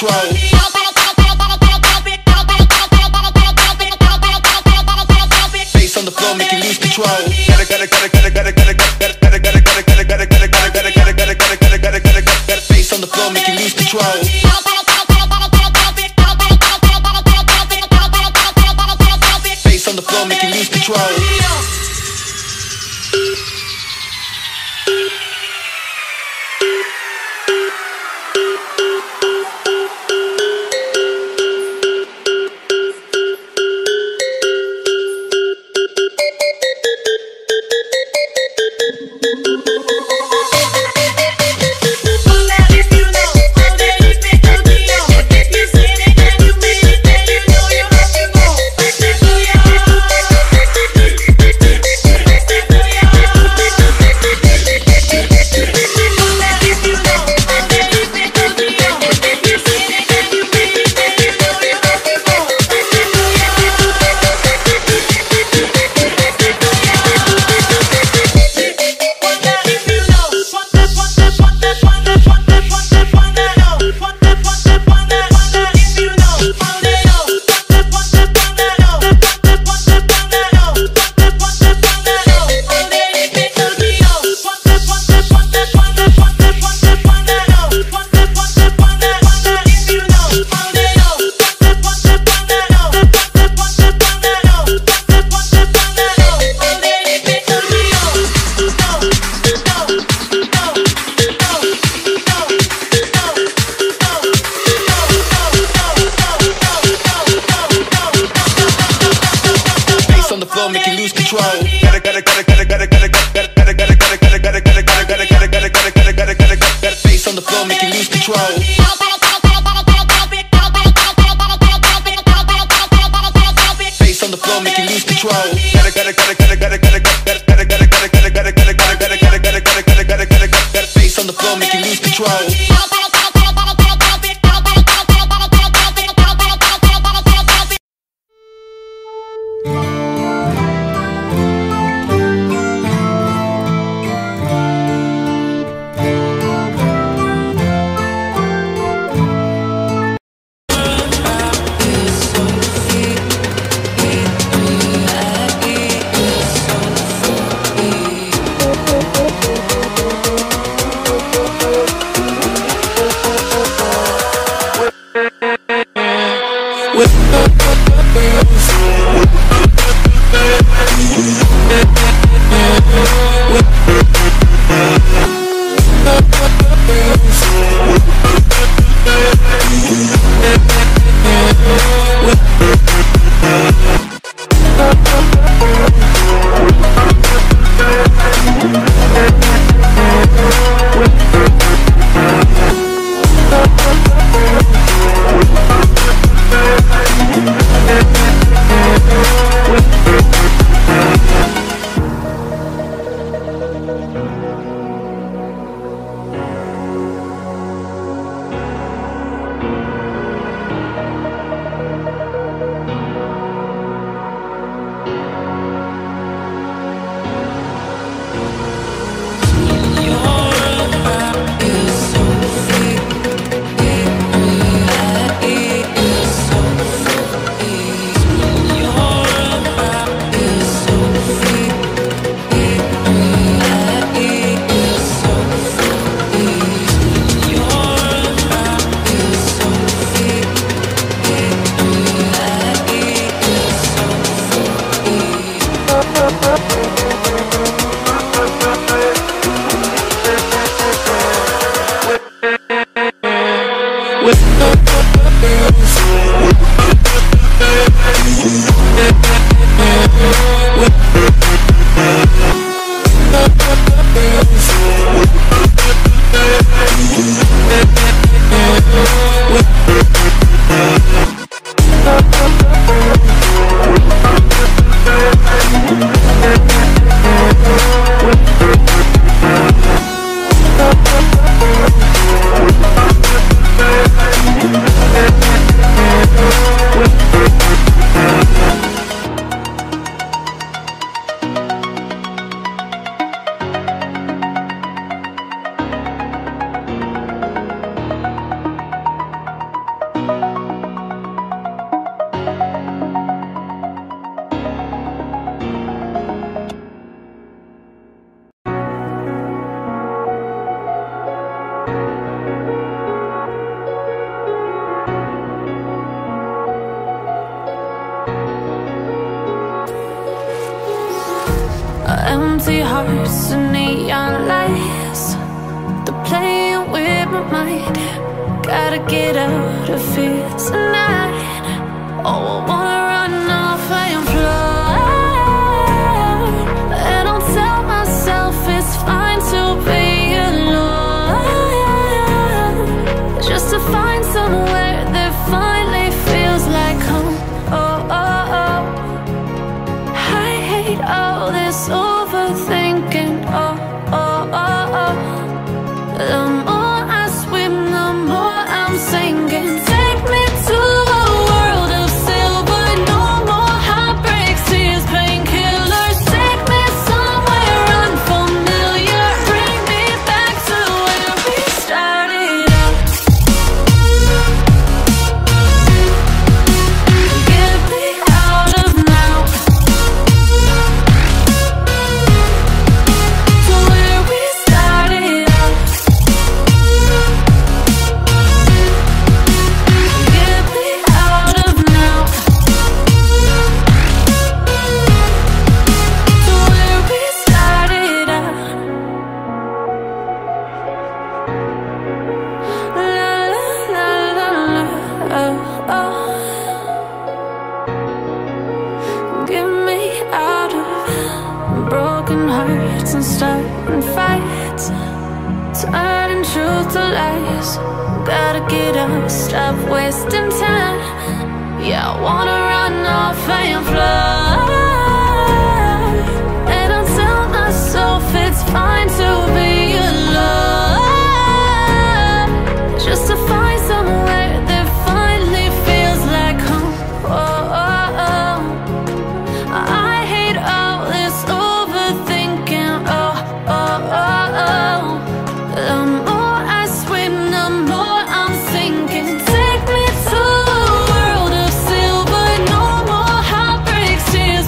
control. Face on the floor, make you lose control. Face on the floor, make you lose control. Face on the floor, make you lose control. Make you lose control. Face on the floor, make you lose control. Face on the floor, make you lose control. Face on the floor, make you lose control. Empty hearts and neon lights, they're playing with my mind. Gotta get out of here tonight. Oh, I wanna run off and fly. And I'll tell myself it's fine to be alone, just to find somewhere that finally feels like home. Oh, oh, oh. I hate all this overthinking. Oh, oh, oh, oh. The more I swim, the more I'm sinking. Take me to a world of silver. No more heartbreaks, tears, painkillers. Take me somewhere unfamiliar. Bring me back to where we started out. Get me out of now, to where we started out. Get me out of now, to where we started out. La la la la la, oh, oh. Get me out of broken hearts and starting fights, turning truth to lies. Gotta get up, stop wasting time. Yeah, I wanna run off and fly. And I'll tell myself it's fine to be alone, just to find somewhere that finally feels like home. Oh, oh, oh. I hate all this overthinking. Oh, oh, oh, oh. The more I swim, the more I'm sinking. Take me to a world of silver. No more heartbreaks, tears,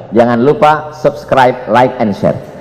Jangan lupa subscribe, like, and share.